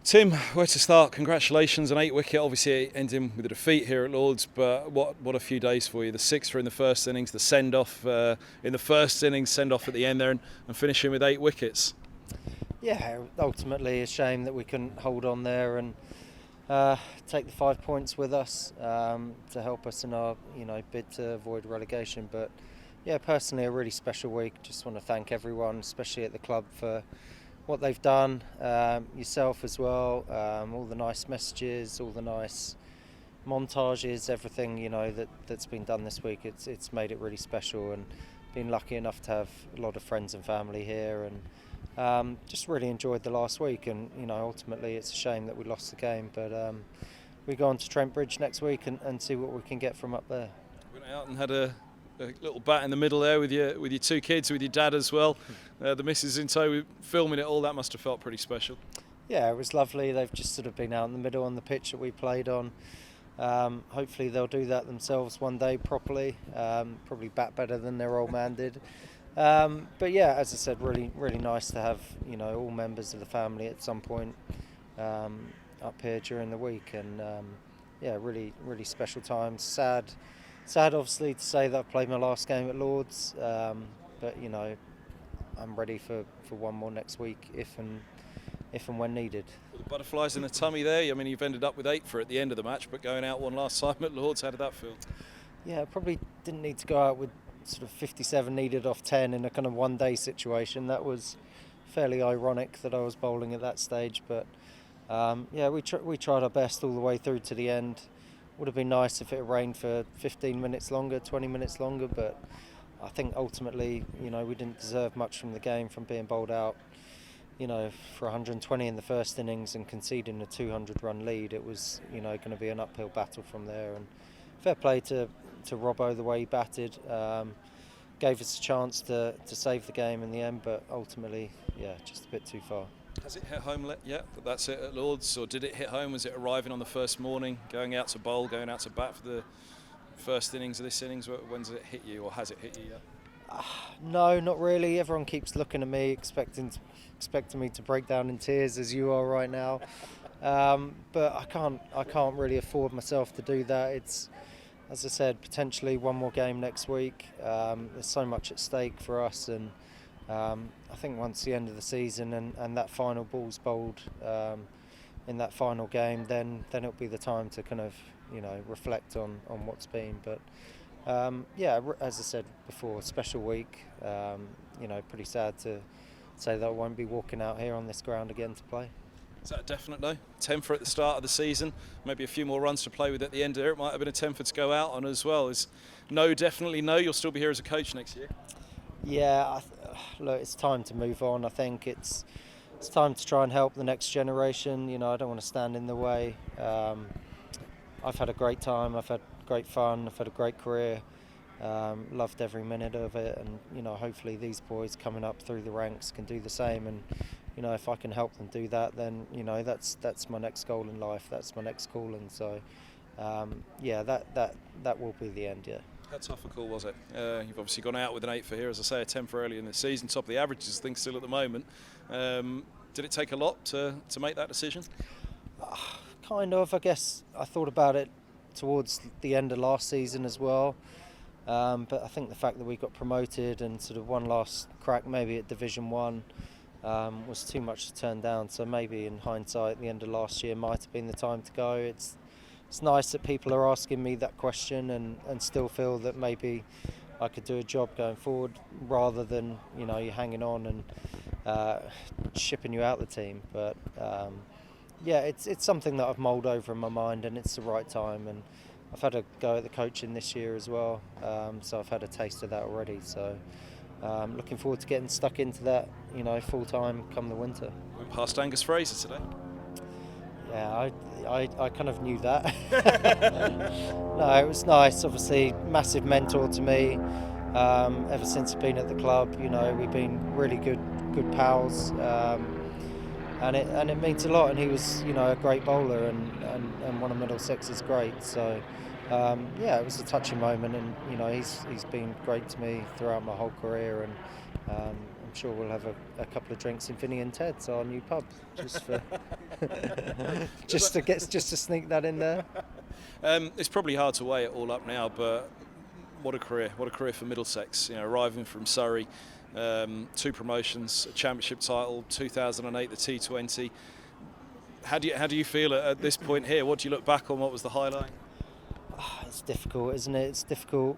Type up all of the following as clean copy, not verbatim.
Tim, where to start? Congratulations on 8 wicket. Obviously ending with a defeat here at Lords, but what a few days for you. The sixer in the first innings, the send-off in the first innings, send-off at the end there, and finishing with 8 wickets. Yeah, ultimately a shame that we couldn't hold on there and take the 5 points with us to help us in our bid to avoid relegation. But yeah, personally a really special week. Just want to thank everyone, especially at the club, for what they've done, yourself as well, all the nice messages, all the nice montages, everything that's been done this week. It's made it really special, and been lucky enough to have a lot of friends and family here, and just really enjoyed the last week. And ultimately it's a shame that we lost the game, but we go on to Trent Bridge next week and see what we can get from up there. Went out and had a little bat in the middle there with your two kids, with your dad as well. The missus in tow, filming it all. That must have felt pretty special. Yeah, it was lovely. They've just sort of been out in the middle on the pitch that we played on. Hopefully they'll do that themselves one day properly. Probably bat better than their old man did. But yeah, as I said, really nice to have all members of the family at some point up here during the week, and yeah, really special times. Sad obviously to say that I played my last game at Lords, but I'm ready for one more next week if and when needed. Well, the butterflies in the tummy there. I mean, you've ended up with 8 at the end of the match, but going out one last time at Lords, how did that feel? Yeah, probably didn't need to go out with sort of 57 needed off 10 in a kind of one-day situation. That was fairly ironic that I was bowling at that stage, but yeah, we tried our best all the way through to the end. Would have been nice if it had rained for 15 minutes longer, 20 minutes longer, but I think ultimately, we didn't deserve much from the game, from being bowled out, for 120 in the first innings and conceding a 200-run lead. It was, going to be an uphill battle from there. And fair play to Robbo, the way he batted. Gave us a chance to save the game in the end, but ultimately, yeah, just a bit too far. Has it hit home yet? That's it at Lords, or did it hit home? Was it arriving on the first morning, going out to bowl, going out to bat for the first innings of this innings? When does it hit you, or has it hit you yet? No, not really. Everyone keeps looking at me, expecting me to break down in tears, as you are right now. But I can't really afford myself to do that. It's, as I said, potentially one more game next week. There's so much at stake for us, and I think once the end of the season and that final ball's bowled in that final game, then it'll be the time to kind of reflect on what's been. But yeah, as I said before, special week. Pretty sad to say that I won't be walking out here on this ground again to play. Is that a definite no? 10 at the start of the season, maybe a few more runs to play with at the end there. It might have been a 10 to go out on as well. Is no definitely no? You'll still be here as a coach next year? Yeah, look, it's time to move on. I think it's time to try and help the next generation. I don't want to stand in the way. I've had a great time. I've had great fun. I've had a great career. Loved every minute of it, and hopefully these boys coming up through the ranks can do the same. And if I can help them do that, then that's my next goal in life. That's my next calling. So yeah, that will be the end. Yeah. How tough a call was it? You've obviously gone out with an 8 here, as I say, a 10 early in the season, top of the averages, things still at the moment. Did it take a lot to make that decision? Kind of, I guess. I thought about it towards the end of last season as well. But I think the fact that we got promoted and sort of one last crack maybe at Division 1 was too much to turn down. So maybe in hindsight, the end of last year might have been the time to go. It's nice that people are asking me that question and still feel that maybe I could do a job going forward, rather than you hanging on and shipping you out the team. But yeah, it's something that I've mulled over in my mind, and it's the right time. And I've had a go at the coaching this year as well, so I've had a taste of that already. So looking forward to getting stuck into that, full time come the winter. Went past Angus Fraser today. Yeah, I kind of knew that. No, it was nice. Obviously, massive mentor to me. Ever since I've been at the club, we've been really good pals, and it means a lot. And he was, a great bowler and one of Middlesex's great. So yeah, it was a touching moment, and he's been great to me throughout my whole career, and I'm sure we'll have a couple of drinks in Vinny and Ted's, our new pub, just for just to sneak that in there. It's probably hard to weigh it all up now, but what a career for Middlesex. Arriving from Surrey, 2 promotions, a championship title, 2008 the T20. How do you feel at this point here? What do you look back on? What was the highlight? It's difficult, isn't it? It's difficult.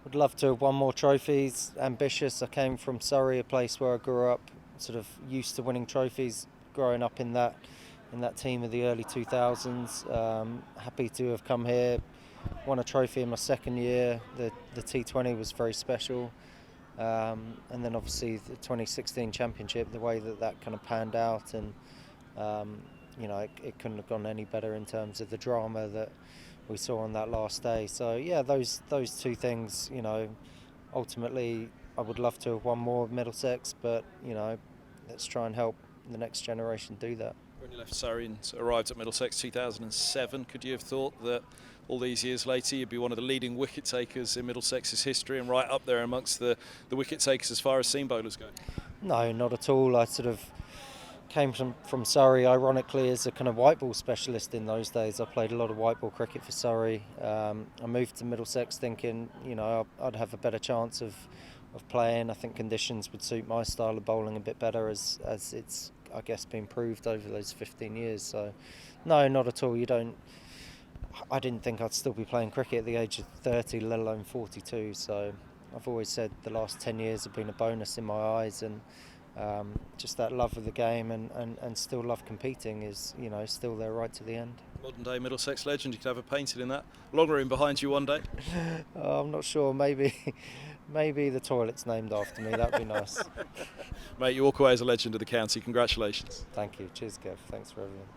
Would love to have won more trophies. Ambitious. I came from Surrey, a place where I grew up, sort of used to winning trophies, growing up in that team of the early 2000s. Happy to have come here, won a trophy in my second year. The T20 was very special, and then obviously the 2016 championship, the way that kind of panned out, and it couldn't have gone any better in terms of the drama that we saw on that last day. So yeah, those 2 things, ultimately I would love to have won more of Middlesex, but let's try and help the next generation do that. When you left Surrey and arrived at Middlesex 2007, could you have thought that all these years later you'd be one of the leading wicket takers in Middlesex's history and right up there amongst the wicket takers as far as seam bowlers go? No, not at all. I sort of came from Surrey, ironically, as a kind of white ball specialist in those days. I played a lot of white ball cricket for Surrey. I moved to Middlesex thinking, I'd have a better chance of playing. I think conditions would suit my style of bowling a bit better, as it's, I guess, been proved over those 15 years. So, no, not at all. I didn't think I'd still be playing cricket at the age of 30, let alone 42. So, I've always said the last 10 years have been a bonus in my eyes, and just that love of the game and still love competing is still there right to the end. Modern day Middlesex legend, you could have a painted in that long room behind you one day. I'm not sure, maybe the toilet's named after me, that'd be nice. Mate, you walk away as a legend of the county. Congratulations. Thank you, cheers Kev, thanks for everything.